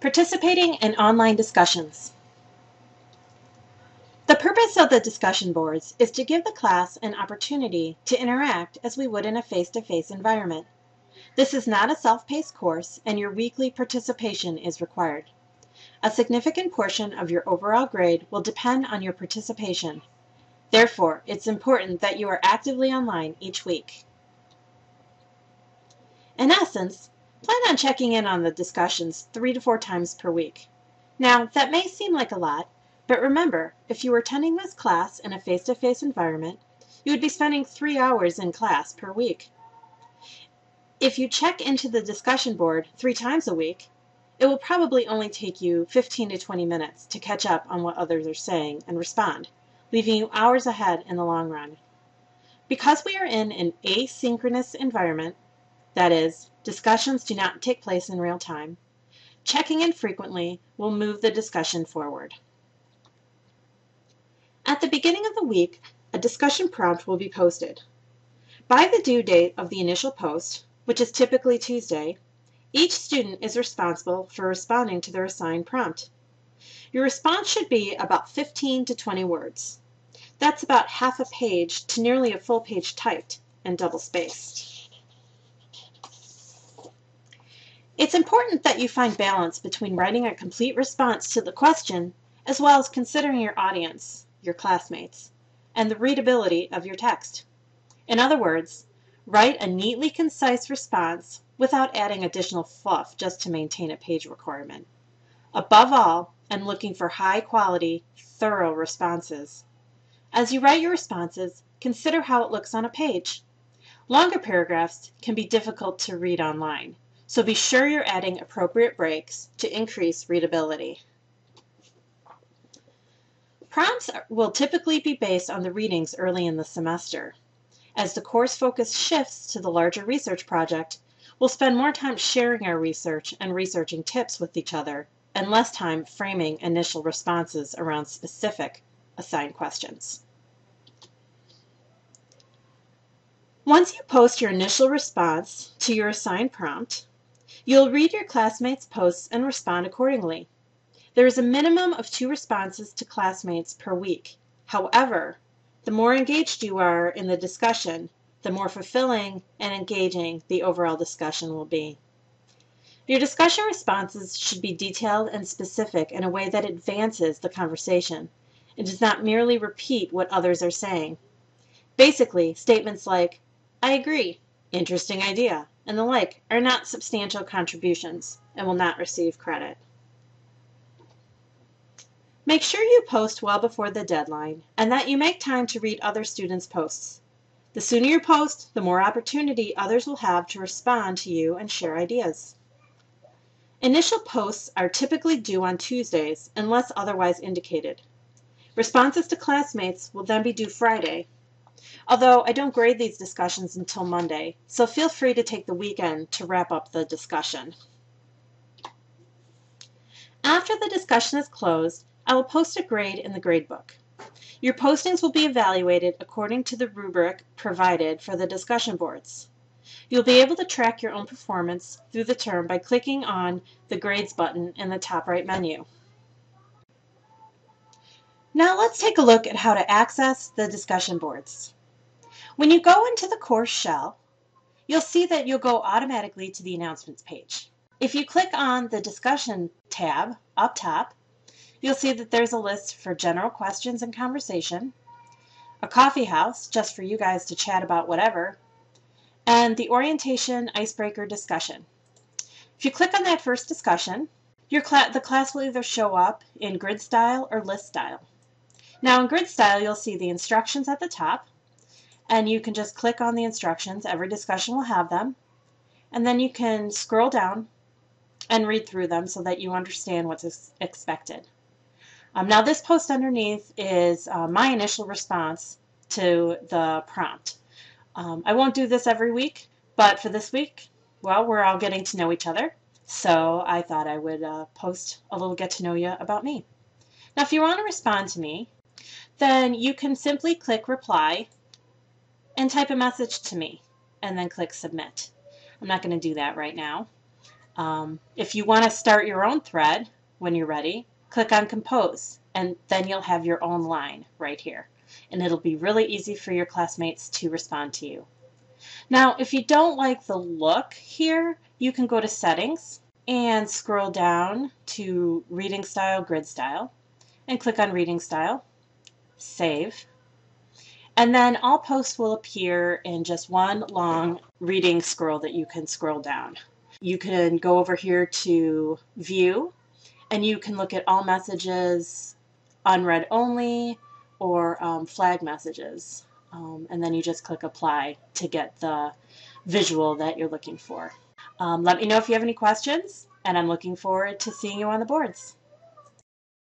Participating in online discussions. The purpose of the discussion boards is to give the class an opportunity to interact as we would in a face-to-face environment. This is not a self-paced course, and your weekly participation is required. A significant portion of your overall grade will depend on your participation. Therefore, it's important that you are actively online each week. In essence, plan on checking in on the discussions 3 to 4 times per week. Now, that may seem like a lot, but remember, if you were attending this class in a face-to-face environment, you would be spending 3 hours in class per week. If you check into the discussion board 3 times a week, it will probably only take you 15 to 20 minutes to catch up on what others are saying and respond, leaving you hours ahead in the long run. Because we are in an asynchronous environment, that is, discussions do not take place in real time, checking in frequently will move the discussion forward. At the beginning of the week, a discussion prompt will be posted. By the due date of the initial post, which is typically Tuesday, each student is responsible for responding to their assigned prompt. Your response should be about 15 to 20 words. That's about half a page to nearly a full page typed and double-spaced. It's important that you find balance between writing a complete response to the question as well as considering your audience, your classmates, and the readability of your text. In other words, write a neatly concise response without adding additional fluff just to maintain a page requirement. Above all, I'm looking for high-quality, thorough responses. As you write your responses, consider how it looks on a page. Longer paragraphs can be difficult to read online, so be sure you're adding appropriate breaks to increase readability. Prompts will typically be based on the readings early in the semester. As the course focus shifts to the larger research project, we'll spend more time sharing our research and researching tips with each other, and less time framing initial responses around specific assigned questions. Once you post your initial response to your assigned prompt, you'll read your classmates' posts and respond accordingly. There is a minimum of 2 responses to classmates per week. However, the more engaged you are in the discussion, the more fulfilling and engaging the overall discussion will be. Your discussion responses should be detailed and specific in a way that advances the conversation and does not merely repeat what others are saying. Basically, statements like, "I agree," "interesting idea," and the like are not substantial contributions and will not receive credit. Make sure you post well before the deadline and that you make time to read other students' posts. The sooner you post, the more opportunity others will have to respond to you and share ideas. Initial posts are typically due on Tuesdays unless otherwise indicated. Responses to classmates will then be due Friday, although I don't grade these discussions until Monday, so feel free to take the weekend to wrap up the discussion. After the discussion is closed, I will post a grade in the gradebook. Your postings will be evaluated according to the rubric provided for the discussion boards. You'll be able to track your own performance through the term by clicking on the Grades button in the top right menu. Now let's take a look at how to access the discussion boards. When you go into the course shell, you'll see that you'll go automatically to the announcements page. If you click on the discussion tab up top, you'll see that there's a list for general questions and conversation, a coffee house just for you guys to chat about whatever, and the orientation icebreaker discussion. If you click on that first discussion, the class will either show up in grid style or list style. Now in grid style, you'll see the instructions at the top, and you can just click on the instructions. Every discussion will have them, and then you can scroll down and read through them so that you understand what's expected. Now this post underneath is my initial response to the prompt. I won't do this every week, but for this week, well, we're all getting to know each other, so I thought I would post a little get to know you about me. Now if you want to respond to me, then you can simply click reply and type a message to me and then click submit. I'm not going to do that right now. If you want to start your own thread when you're ready, click on Compose, and then you'll have your own line right here. And it'll be really easy for your classmates to respond to you. Now, if you don't like the look here, you can go to Settings and scroll down to Reading Style, Grid Style, and click on Reading Style, Save. And then all posts will appear in just one long reading scroll that you can scroll down. You can go over here to View, and you can look at all messages, unread only, or flag messages. And then you just click Apply to get the visual that you're looking for. Let me know if you have any questions, and I'm looking forward to seeing you on the boards.